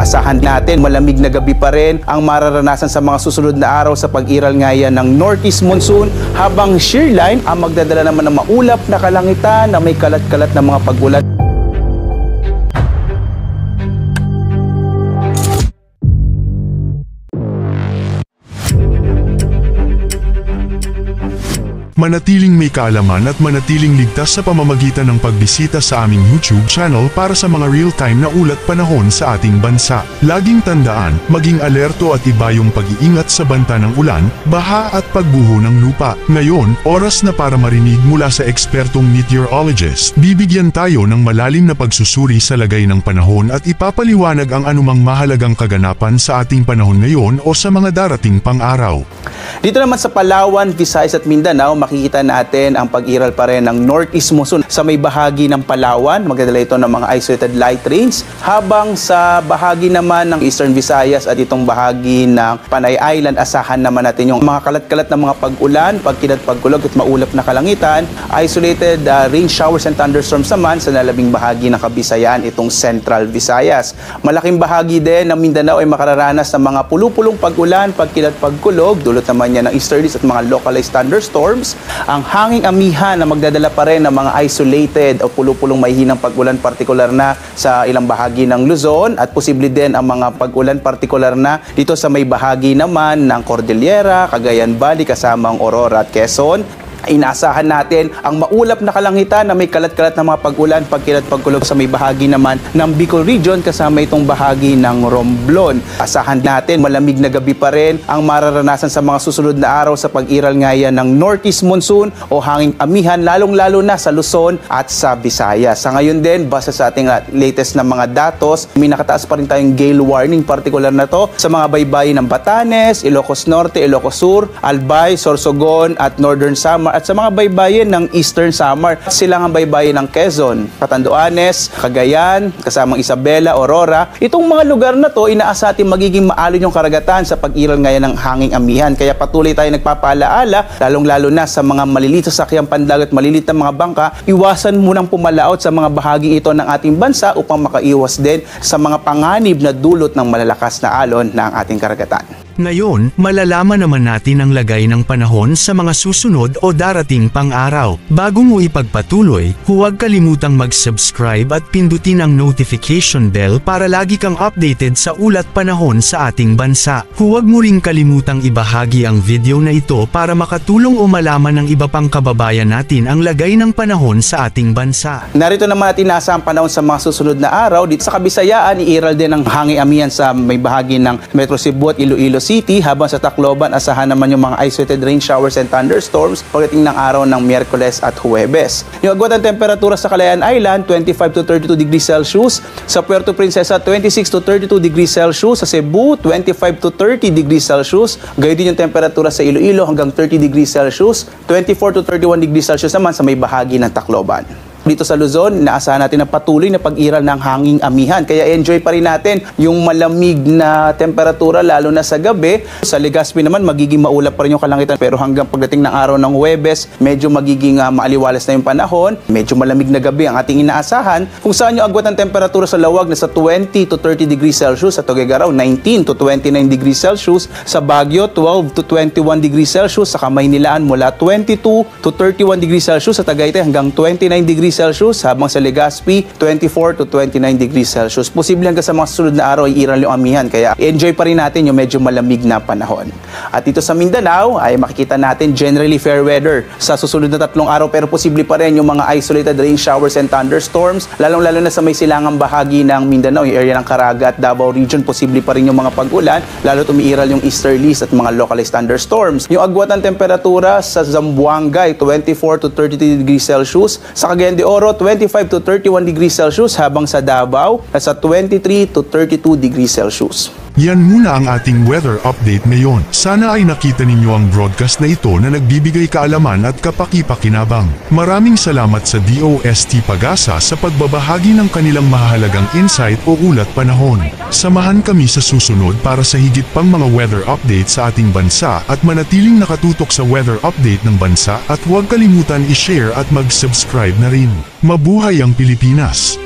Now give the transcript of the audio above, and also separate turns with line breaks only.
Asahan natin malamig na gabi pa rin ang mararanasan sa mga susunod na araw sa pag-iral nga yan ng Northeast Monsoon, habang shearline ang magdadala naman ng maulap na kalangitan na may kalat-kalat na mga pag-ulan.
Manatiling may kaalaman at manatiling ligtas sa pamamagitan ng pagbisita sa aming YouTube channel para sa mga real-time na ulat panahon sa ating bansa. Laging tandaan, maging alerto at iba yung pag-iingat sa banta ng ulan, baha at pagbuho ng lupa. Ngayon, oras na para marinig mula sa ekspertong meteorologist. Bibigyan tayo ng malalim na pagsusuri sa lagay ng panahon at ipapaliwanag ang anumang mahalagang kaganapan sa ating panahon ngayon o sa mga darating pang araw.
Dito naman sa Palawan, Visayas at Mindanao, makikita natin ang pag-iral pa rin ng Northeast Monsoon. Sa may bahagi ng Palawan, magdadala ito ng mga isolated light rains, habang sa bahagi naman ng Eastern Visayas at itong bahagi ng Panay Island, asahan naman natin yung mga kalat-kalat na mga pag-ulan, pagkulog at maulap na kalangitan. Isolated rain showers and thunderstorms naman sa nalabing bahagi ng Kabisayan, itong Central Visayas. Malaking bahagi din ng Mindanao ay makararanas ng mga pulupulong pag-ulan, pagkulog, dulot naman yan ng easterlies at mga localized thunderstorms. Ang hanging amihan na magdadala pa rin ng mga isolated o pulupulong mahihinang pag-ulan, partikular na sa ilang bahagi ng Luzon, at posible din ang mga pag-ulan partikular na dito sa may bahagi naman ng Cordillera, Cagayan Valley kasama ang Aurora at Quezon. Inaasahan natin ang maulap na kalangitan na may kalat-kalat na mga pag-ulan, pagkulog sa may bahagi naman ng Bicol Region kasama itong bahagi ng Romblon. Asahan natin malamig na gabi pa rin ang mararanasan sa mga susunod na araw sa pag-iral nga yan ng Northeast Monsoon o hanging amihan, lalong-lalo na sa Luzon at sa Visayas. Sa ngayon din, base sa ating latest na mga datos, may nakataas pa rin tayong gale warning, partikular na to sa mga baybayin ng Batanes, Ilocos Norte, Ilocos Sur, Albay, Sorsogon at Northern Samar, at sa mga baybayin ng Eastern Samar. Silangang baybayin ng Quezon, Catanduanes, Cagayan, kasamang Isabela, Aurora. Itong mga lugar na to, inaasa natin magiging maalon yung karagatan sa pag-iral ngayon ng hanging amihan. Kaya patuloy tayo nagpapaalaala, lalong-lalo na sa mga maliliit sa sakyang pandagat, maliliit na mga bangka, iwasan munang pumalaot sa mga bahaging ito ng ating bansa upang makaiwas din sa mga panganib na dulot ng malalakas na alon ng ating karagatan.
Ngayon, malalaman naman natin ang lagay ng panahon sa mga susunod o darating pang araw. Bago mo ipagpatuloy, huwag kalimutang mag-subscribe at pindutin ang notification bell para lagi kang updated sa ulat panahon sa ating bansa. Huwag mo ring kalimutang ibahagi ang video na ito para makatulong o malaman ng iba pang kababayan natin ang lagay ng panahon sa ating bansa.
Narito naman natin nasa ang panahon sa mga susunod na araw. Dito sa Kabisayaan, iiral din ang hanging amihan sa may bahagi ng Metro Cebu at Iloilo City, habang sa Tacloban, asahan naman yung mga isolated rain showers and thunderstorms pagdating ng araw ng Miyerkules at Huwebes. Yung agwat ng temperatura sa Calayan Island, 25 to 32 degrees Celsius. Sa Puerto Princesa, 26 to 32 degrees Celsius. Sa Cebu, 25 to 30 degrees Celsius. Gayon din yung temperatura sa Iloilo hanggang 30 degrees Celsius. 24 to 31 degrees Celsius naman sa may bahagi ng Tacloban. Dito sa Luzon, inaasahan natin ang patuloy na pag-iral ng hanging amihan. Kaya enjoy pa rin natin yung malamig na temperatura lalo na sa gabi. Sa Legazpi naman, magiging maulap pa rin yung kalangitan. Pero hanggang pagdating ng araw ng Huwebes, medyo magiging maaliwalas na yung panahon. Medyo malamig na gabi ang ating inaasahan. Kung saan yung agwat ng temperatura sa Lawag na sa 20 to 30 degrees Celsius. Sa Tuguegarao, 19 to 29 degrees Celsius. Sa Baguio, 12 to 21 degrees Celsius. Sa Kamaynilaan, mula 22 to 31 degrees Celsius. Sa Tagaytay, hanggang 29 degrees Celsius, habang sa Legazpi 24 to 29 degrees Celsius. Posible hanggang sa mga susunod na araw ay iral yung amihan, kaya enjoy pa rin natin yung medyo malamig na panahon. At dito sa Mindanao ay makikita natin generally fair weather sa susunod na 3 araw, pero posible pa rin yung mga isolated rain showers and thunderstorms, lalong-lalo na sa may silangang bahagi ng Mindanao, yung area ng Caraga at Davao Region. Posible pa rin yung mga pag-ulan, lalo't umiiral yung easterlies at mga localized thunderstorms. Yung agwat ng temperatura sa Zamboanga ay 24 to 32 degrees Celsius. Sa Cagayan de Oro, 25 to 31 degrees Celsius, habang sa Davao, nasa 23 to 32 degrees Celsius.
Yan muna ang ating weather update ngayon. Sana ay nakita ninyo ang broadcast na ito na nagbibigay kaalaman at kapaki-pakinabang. Maraming salamat sa DOST Pag-asa sa pagbabahagi ng kanilang mahalagang insight o ulat panahon. Samahan kami sa susunod para sa higit pang mga weather update sa ating bansa at manatiling nakatutok sa weather update ng bansa, at huwag kalimutan i-share at mag-subscribe na rin. Mabuhay ang Pilipinas!